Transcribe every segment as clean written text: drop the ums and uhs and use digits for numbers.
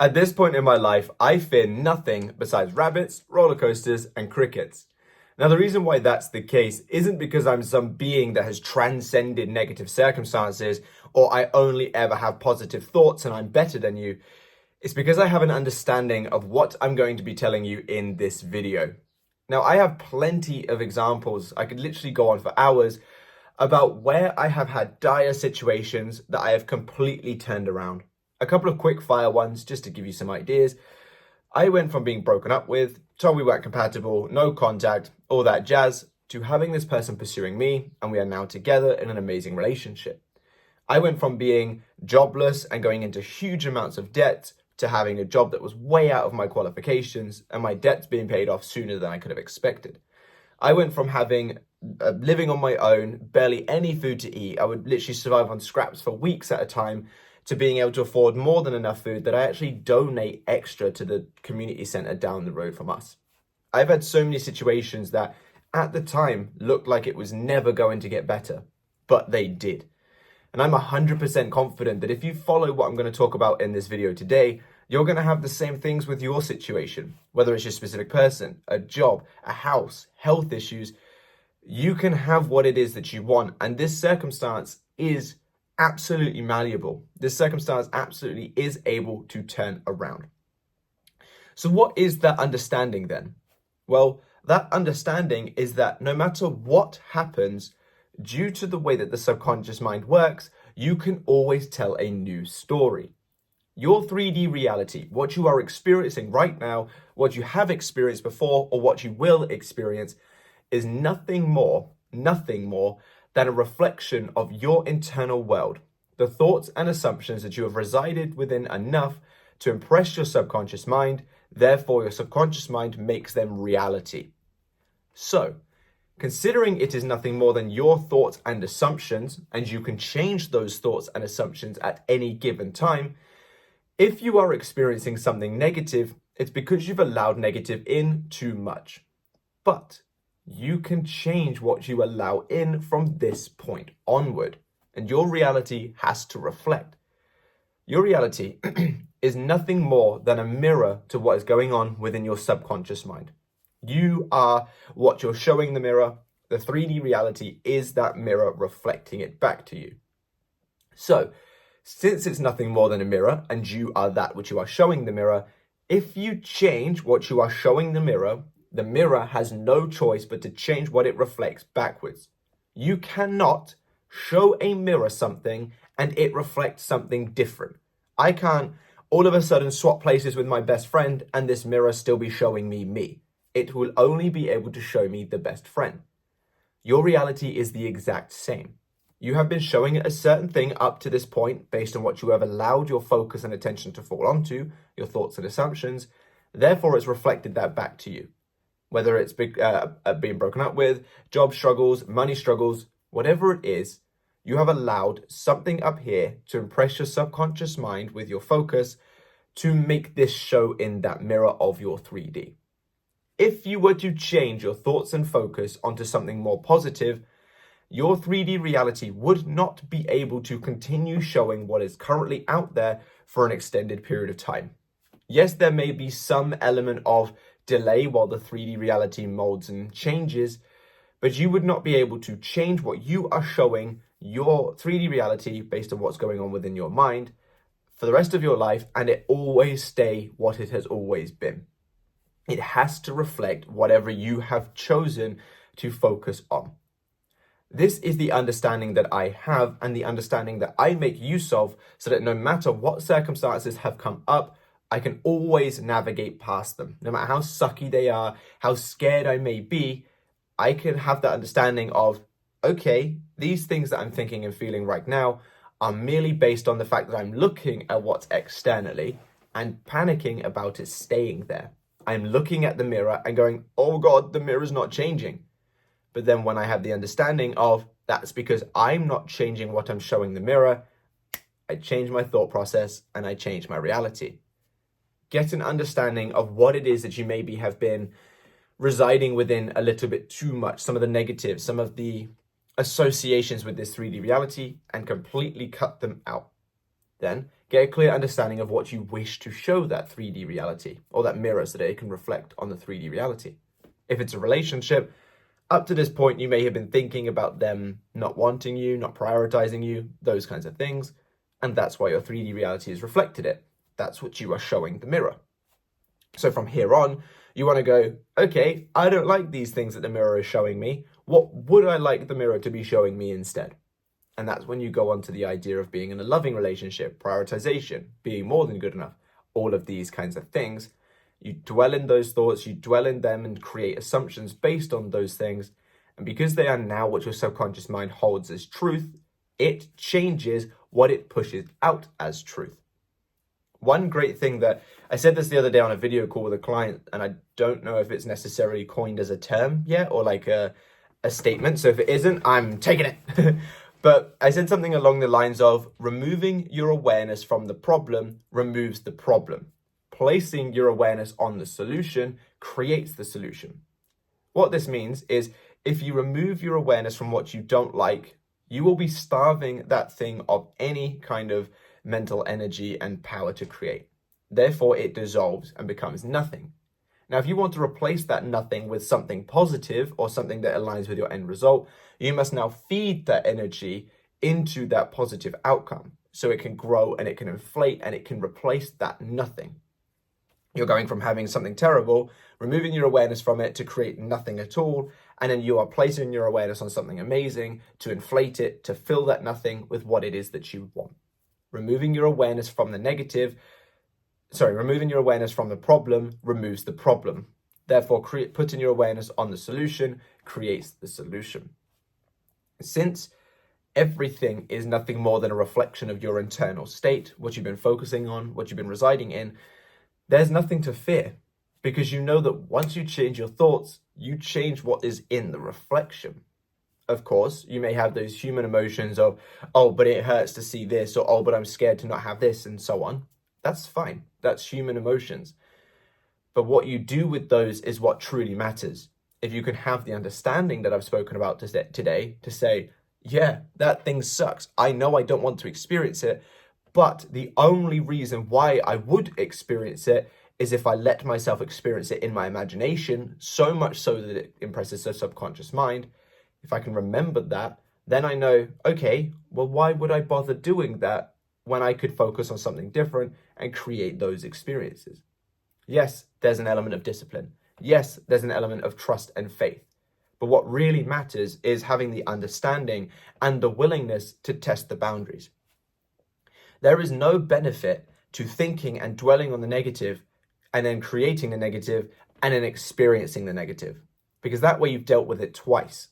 At this point in my life, I fear nothing besides rabbits, roller coasters, and crickets. Now, the reason why that's the case isn't because I'm some being that has transcended negative circumstances or I only ever have positive thoughts and I'm better than you. It's because I have an understanding of what I'm going to be telling you in this video. Now, I have plenty of examples. I could literally go on for hours about where I have had dire situations that I have completely turned around. A couple of quick fire ones just to give you some ideas. I went from being broken up with, told we weren't compatible, no contact, all that jazz, to having this person pursuing me, and we are now together in an amazing relationship. I went from being jobless and going into huge amounts of debt to having a job that was way out of my qualifications and my debts being paid off sooner than I could have expected. I went from having living on my own, barely any food to eat. I would literally survive on scraps for weeks at a time, to being able to afford more than enough food that I actually donate extra to the community center down the road from us. I've had so many situations that at the time looked like it was never going to get better, but they did. And I'm 100% confident that if you follow what I'm going to talk about in this video today, you're going to have the same things with your situation, whether it's your specific person, a job, a house, health issues. You can have what it is that you want. And this circumstance is absolutely malleable. This circumstance absolutely is able to turn around. So what is that understanding then? Well, that understanding is that no matter what happens, due to the way that the subconscious mind works, you can always tell a new story. Your 3D reality, what you are experiencing right now, what you have experienced before, or what you will experience, is nothing more than a reflection of your internal world, the thoughts and assumptions that you have resided within enough to impress your subconscious mind. Therefore, your subconscious mind makes them reality. So, considering it is nothing more than your thoughts and assumptions, and you can change those thoughts and assumptions at any given time, if you are experiencing something negative, it's because you've allowed negative in too much. But you can change what you allow in from this point onward, and your reality has to reflect. Your reality is nothing more than a mirror to what is going on within your subconscious mind. You are what you're showing the mirror. The 3D reality is that mirror reflecting it back to you. So, since it's nothing more than a mirror and you are that which you are showing the mirror, if you change what you are showing the mirror has no choice but to change what it reflects backwards. You cannot show a mirror something and it reflects something different. I can't all of a sudden swap places with my best friend and this mirror still be showing me. It will only be able to show me the best friend. Your reality is the exact same. You have been showing it a certain thing up to this point based on what you have allowed your focus and attention to fall onto, your thoughts and assumptions. Therefore, it's reflected that back to you. Whether it's being broken up with, job struggles, money struggles, whatever it is, you have allowed something up here to impress your subconscious mind with your focus to make this show in that mirror of your 3D. If you were to change your thoughts and focus onto something more positive, your 3D reality would not be able to continue showing what is currently out there for an extended period of time. Yes, there may be some element of delay while the 3D reality molds and changes, but you would not be able to change what you are showing your 3D reality based on what's going on within your mind for the rest of your life, and it always stay what it has always been. It has to reflect whatever you have chosen to focus on. This is the understanding that I have and the understanding that I make use of so that no matter what circumstances have come up, I can always navigate past them. No matter how sucky they are, how scared I may be, I can have that understanding of, okay, these things that I'm thinking and feeling right now are merely based on the fact that I'm looking at what's externally and panicking about it staying there. I'm looking at the mirror and going, oh God, the mirror's not changing. But then when I have the understanding of that's because I'm not changing what I'm showing the mirror, I change my thought process and I change my reality. Get an understanding of what it is that you maybe have been residing within a little bit too much, some of the negatives, some of the associations with this 3D reality, and completely cut them out. Then Get a clear understanding of what you wish to show that 3D reality or that mirror so that it can reflect on the 3D reality. If it's a relationship, up to this point, you may have been thinking about them not wanting you, not prioritizing you, those kinds of things. And that's why your 3D reality is reflected it. That's what you are showing the mirror. So from here on, you want to go, okay, I don't like these things that the mirror is showing me. What would I like the mirror to be showing me instead? And that's when you go on to the idea of being in a loving relationship, prioritization, being more than good enough, all of these kinds of things. You dwell in those thoughts, you dwell in them and create assumptions based on those things. And because they are now what your subconscious mind holds as truth, it changes what it pushes out as truth. One great thing that I said this the other day on a video call with a client, and I don't know if it's necessarily coined as a term yet or like a statement. So if it isn't, I'm taking it. But I said something along the lines of removing your awareness from the problem removes the problem. Placing your awareness on the solution creates the solution. What this means is if you remove your awareness from what you don't like, you will be starving that thing of any kind of mental energy and power to create. Therefore, it dissolves and becomes nothing. Now, if you want to replace that nothing with something positive or something that aligns with your end result, you must now feed that energy into that positive outcome so it can grow and it can inflate and it can replace that nothing. You're going from having something terrible, removing your awareness from it to create nothing at all, and then you are placing your awareness on something amazing to inflate it, to fill that nothing with what it is that you want. Removing your awareness from the problem removes the problem. Therefore, putting your awareness on the solution creates the solution. Since everything is nothing more than a reflection of your internal state, what you've been focusing on, what you've been residing in, there's nothing to fear because you know that once you change your thoughts, you change what is in the reflection. Of course, you may have those human emotions of, oh, but it hurts to see this, or oh, but I'm scared to not have this, and so on. That's fine. That's human emotions. But what you do with those is what truly matters. If you can have the understanding that I've spoken about today to say, yeah, that thing sucks. I know I don't want to experience it, but the only reason why I would experience it is if I let myself experience it in my imagination, so much so that it impresses the subconscious mind. If I can remember that, then I know, okay, well, why would I bother doing that when I could focus on something different and create those experiences? Yes, there's an element of discipline. Yes, there's an element of trust and faith. But what really matters is having the understanding and the willingness to test the boundaries. There is no benefit to thinking and dwelling on the negative and then creating the negative and then experiencing the negative, because that way you've dealt with it twice.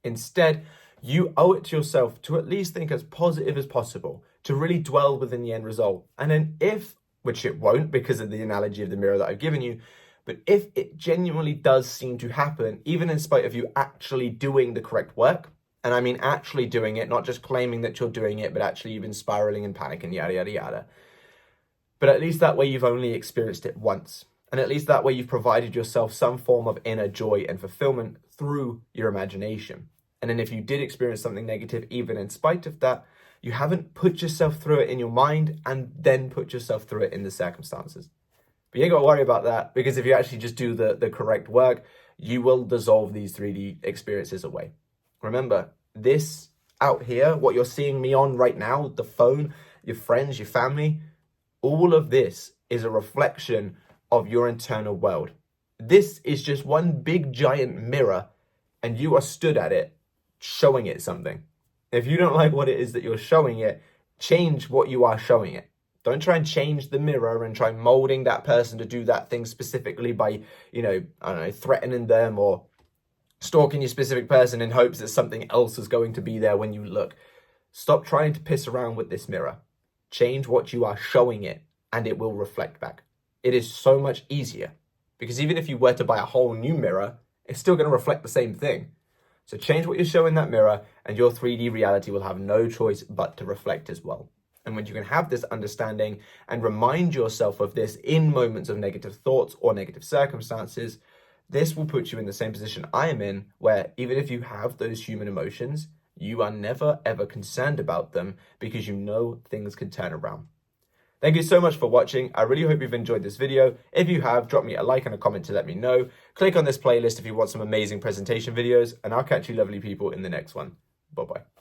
Instead, you owe it to yourself to at least think as positive as possible, to really dwell within the end result. And then if, which it won't because of the analogy of the mirror that I've given you, but if it genuinely does seem to happen, even in spite of you actually doing the correct work, and I mean actually doing it, not just claiming that you're doing it, but actually you've been spiraling and panicking, yada, yada, yada. But at least that way you've only experienced it once. And at least that way you've provided yourself some form of inner joy and fulfillment through your imagination. And then if you did experience something negative, even in spite of that, you haven't put yourself through it in your mind and then put yourself through it in the circumstances. But you ain't got to worry about that, because if you actually just do the correct work, you will dissolve these 3D experiences away. Remember, this out here, what you're seeing me on right now, the phone, your friends, your family, all of this is a reflection of your internal world. This is just one big giant mirror, and you are stood at it, showing it something. If you don't like what it is that you're showing it, change what you are showing it. Don't try and change the mirror and try molding that person to do that thing specifically by, threatening them or stalking your specific person in hopes that something else is going to be there when you look. Stop trying to piss around with this mirror. Change what you are showing it, and it will reflect back. It is so much easier, because even if you were to buy a whole new mirror, it's still going to reflect the same thing. So change what you show in that mirror, and your 3D reality will have no choice but to reflect as well. And when you can have this understanding and remind yourself of this in moments of negative thoughts or negative circumstances, this will put you in the same position I am in, where even if you have those human emotions, you are never ever concerned about them because you know things can turn around. Thank you so much for watching. I really hope you've enjoyed this video. If you have, drop me a like and a comment to let me know. Click on this playlist if you want some amazing presentation videos, and I'll catch you lovely people in the next one. Bye-bye.